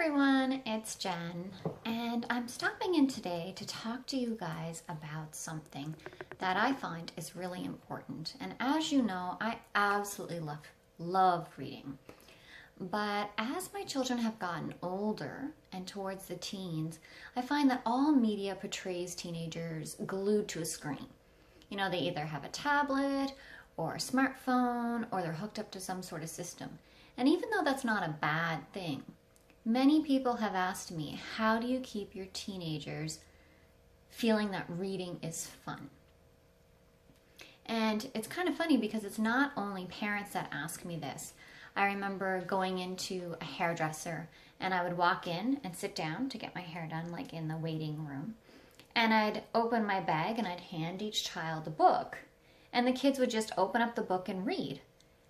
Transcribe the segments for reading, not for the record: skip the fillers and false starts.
everyone, it's Jen, and I'm stopping in today to talk to you guys about something that I find is really important. And as you know, I absolutely love reading. But as my children have gotten older and towards the teens, I find that all media portrays teenagers glued to a screen. You know, they either have a tablet or a smartphone or they're hooked up to some sort of system. And even though that's not a bad thing, many people have asked me, how do you keep your teenagers feeling that reading is fun? And it's kind of funny because it's not only parents that ask me this. I remember going into a hairdresser and I would walk in and sit down to get my hair done, like in the waiting room. And I'd open my bag and I'd hand each child a book. And the kids would just open up the book and read.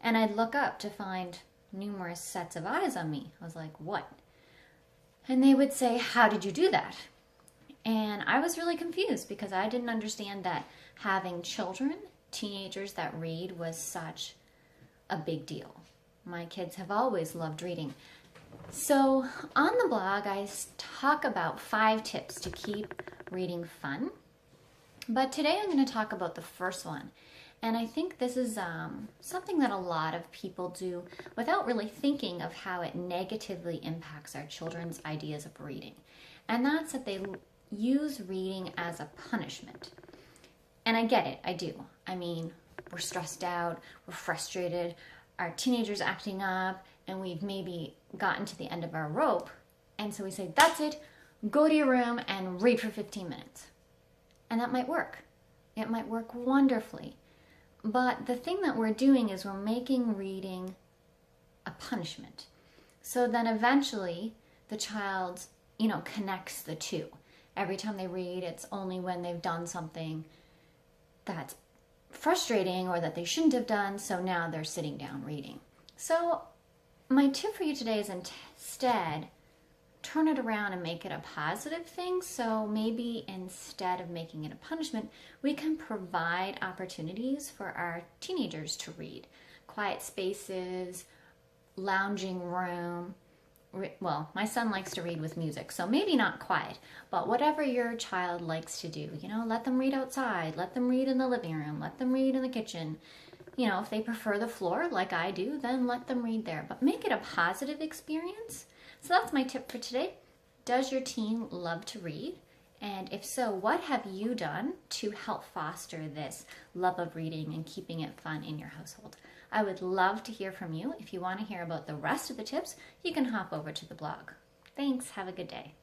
And I'd look up to find numerous sets of eyes on me. I was like, what? And they would say, how did you do that? And I was really confused because I didn't understand that having children, teenagers that read was such a big deal. My kids have always loved reading. So on the blog, I talk about 5 tips to keep reading fun. But today I'm going to talk about the first one. And I think this is something that a lot of people do without really thinking of how it negatively impacts our children's ideas of reading. And that's that they use reading as a punishment. And I get it, I do. I mean, we're stressed out, we're frustrated, our teenager's acting up, and we've maybe gotten to the end of our rope. And so we say, that's it, go to your room and read for 15 minutes. And that might work. It might work wonderfully. But the thing that we're doing is we're making reading a punishment. So then eventually the child, connects the two. Every time they read, it's only when they've done something that's frustrating or that they shouldn't have done, so now they're sitting down reading. So my tip for you today is instead, turn it around and make it a positive thing. So maybe instead of making it a punishment, we can provide opportunities for our teenagers to read. Quiet spaces, lounging room. Well, my son likes to read with music, so maybe not quiet, but whatever your child likes to do, let them read outside, let them read in the living room, let them read in the kitchen. If they prefer the floor like I do, then let them read there, but make it a positive experience. So that's my tip for today. Does your teen love to read? And if so, what have you done to help foster this love of reading and keeping it fun in your household? I would love to hear from you. If you want to hear about the rest of the tips, you can hop over to the blog. Thanks. Have a good day.